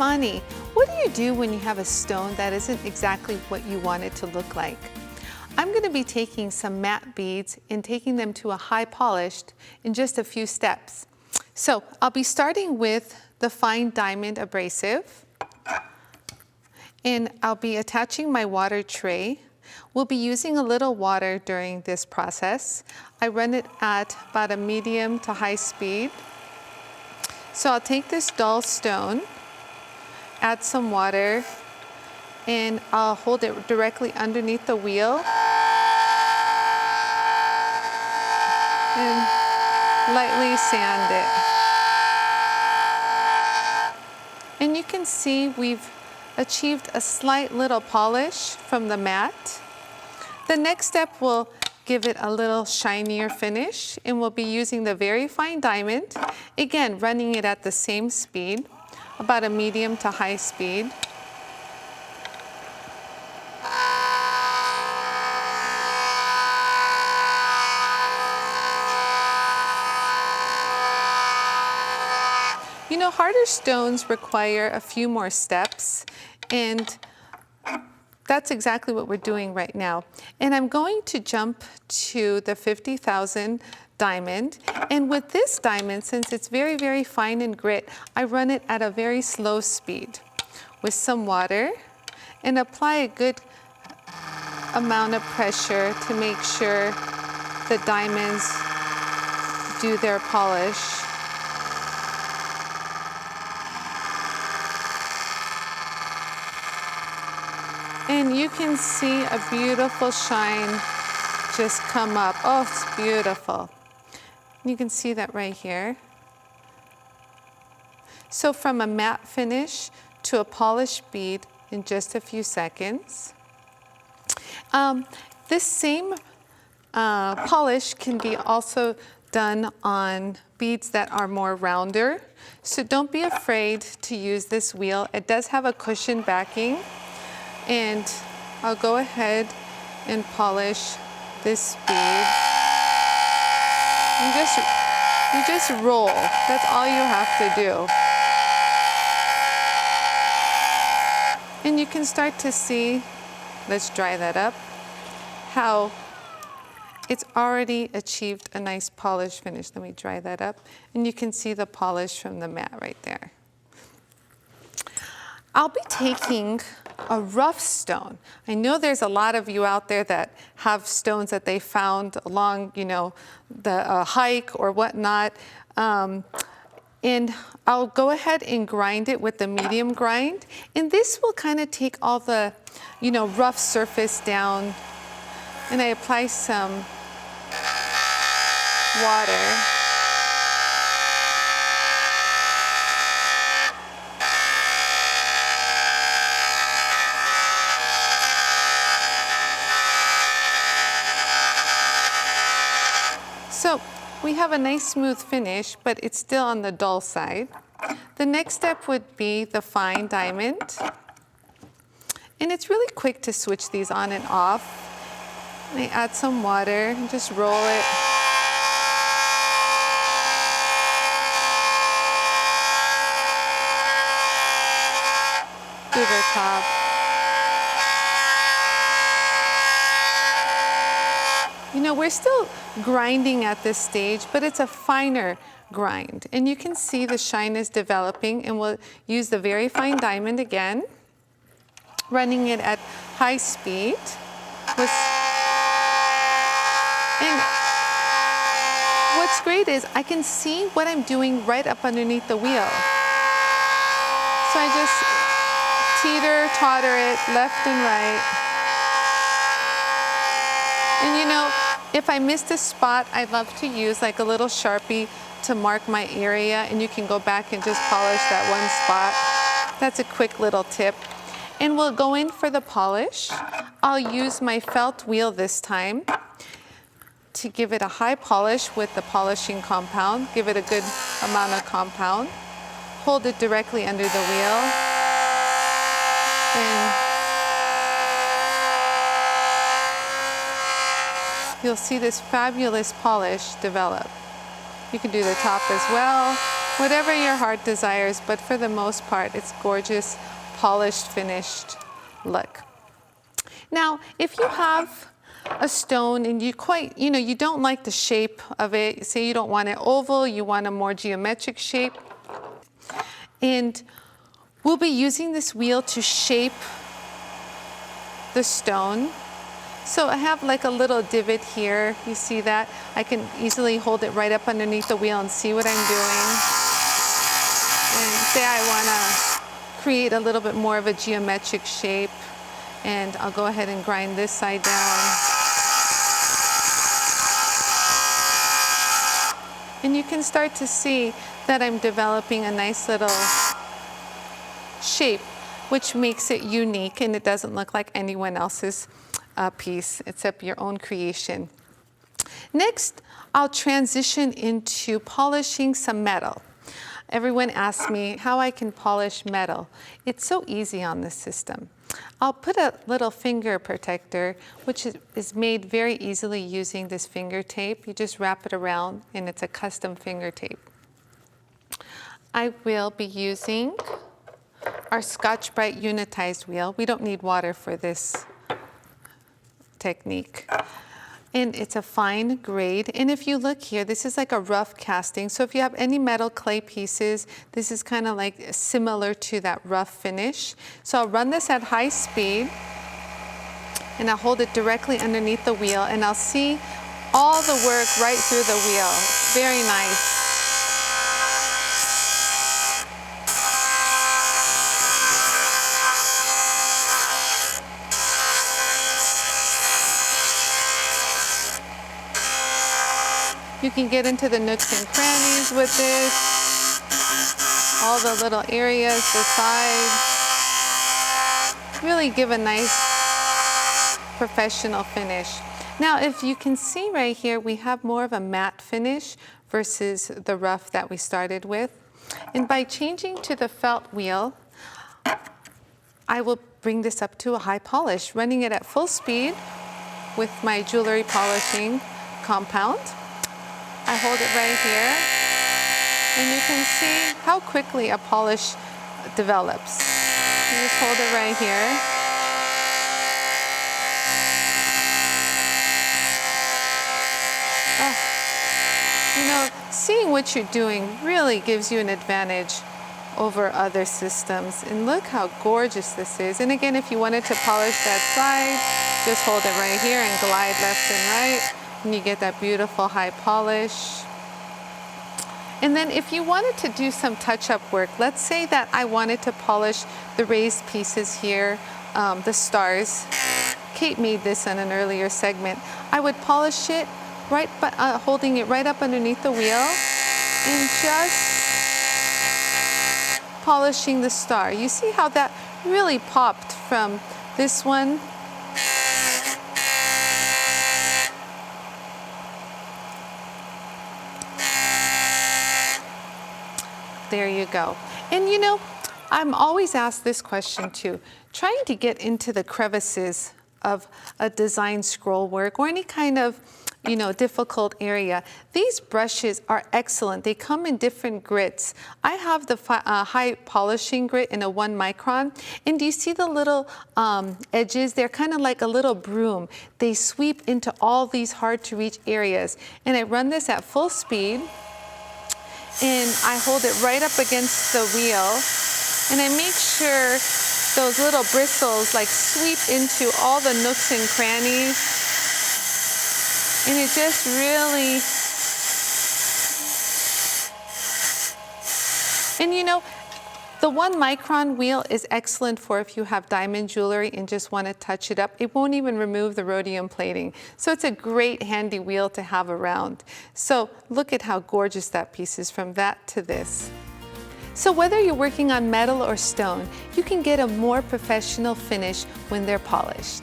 Anie. What do you do when you have a stone that isn't exactly what you want it to look like? I'm going to be taking some matte beads and taking them to a high polished in just a few steps. So I'll be starting with the fine diamond abrasive, and I'll be attaching my water tray. We'll be using a little water during this process. I run it at about a medium to high speed. So I'll take this dull stone, add some water, and I'll hold it directly underneath the wheel and lightly sand it. And you can see we've achieved a slight little polish from the mat. The next step will give it a little shinier finish, and we'll be using the very fine diamond, again running it at the same speed, about a medium to high speed. You know, harder stones require a few more steps, and that's exactly what we're doing right now. And I'm going to jump to the 50,000 diamond. And with this diamond, since it's very, very fine and grit, I run it at a very slow speed with some water and apply a good amount of pressure to make sure the diamonds do their polish. And you can see a beautiful shine just come up. Oh, it's beautiful. You can see that right here. So from a matte finish to a polished bead in just a few seconds. This same polish can be also done on beads that are more rounder. So don't be afraid to use this wheel. It does have a cushion backing. And I'll go ahead and polish this bead. You just roll. That's all you have to do. And you can start to see, let's dry that up, how it's already achieved a nice polish finish. Let me dry that up. And you can see the polish from the mat right there. I'll be taking a rough stone. I know there's a lot of you out there that have stones that they found along, you know, the hike or whatnot. And I'll go ahead and grind it with the medium grind. And this will kind of take all the, you know, rough surface down. And I apply some water. So we have a nice smooth finish, but it's still on the dull side. The next step would be the fine diamond. And it's really quick to switch these on and off. I add some water and just roll it. To the top. You know, we're still grinding at this stage, but it's a finer grind. And you can see the shine is developing, and we'll use the very fine diamond again, running it at high speed. And what's great is I can see what I'm doing right up underneath the wheel. So I just teeter-totter it left and right. And you know, if I missed a spot, I love to use like a little Sharpie to mark my area, and you can go back and just polish that one spot. That's a quick little tip. And we'll go in for the polish. I'll use my felt wheel this time to give it a high polish with the polishing compound. Give it a good amount of compound. Hold it directly under the wheel. And you'll see this fabulous polish develop. You can do the top as well. whatever your heart desires, but for the most part, it's gorgeous, polished, finished look. Now, if you have a stone and you don't like the shape of it, say you don't want it oval, you want a more geometric shape, and we'll be using this wheel to shape the stone. So I have like a little divot here, you see that? I can easily hold it right up underneath the wheel and see what I'm doing. And say I want to create a little bit more of a geometric shape, and I'll go ahead and grind this side down. And you can start to see that I'm developing a nice little shape, which makes it unique, and it doesn't look like anyone else's piece except your own creation. Next, I'll transition into polishing some metal. Everyone asks me how I can polish metal. It's so easy on this system. I'll put a little finger protector, which is made very easily using this finger tape. You just wrap it around, and it's a custom finger tape. I will be using our Scotch-Brite unitized wheel. We don't need water for this technique. And it's a fine grade. And if you look here, this is like a rough casting. So if you have any metal clay pieces, this is kind of like similar to that rough finish. So I'll run this at high speed, and I'll hold it directly underneath the wheel, and I'll see all the work right through the wheel. Very nice. You can get into the nooks and crannies with this, all the little areas, the sides. Really give a nice professional finish. Now, if you can see right here, we have more of a matte finish versus the rough that we started with. And by changing to the felt wheel, I will bring this up to a high polish, running it at full speed with my jewelry polishing compound. I hold it right here, and you can see how quickly a polish develops. You just hold it right here. Seeing what you're doing really gives you an advantage over other systems. And look how gorgeous this is. And again, if you wanted to polish that side, just hold it right here and glide left and right. And you get that beautiful high polish. And then if you wanted to do some touch-up work, let's say that I wanted to polish the raised pieces here, the stars. Kate made this in an earlier segment. I would polish it right, holding it right up underneath the wheel and just polishing the star. You see how that really popped from this one? There you go. And I'm always asked this question too, trying to get into the crevices of a design scroll work or any kind of difficult area. These brushes are excellent. They come in different grits. I have the high polishing grit in a 1 micron. And do you see the little edges? They're kind of like a little broom. They sweep into all these hard to reach areas. And I run this at full speed, and I hold it right up against the wheel, and I make sure those little bristles like sweep into all the nooks and crannies, and it just really, and the 1 micron wheel is excellent for if you have diamond jewelry and just want to touch it up. It won't even remove the rhodium plating. So it's a great handy wheel to have around. So look at how gorgeous that piece is from that to this. So whether you're working on metal or stone, you can get a more professional finish when they're polished.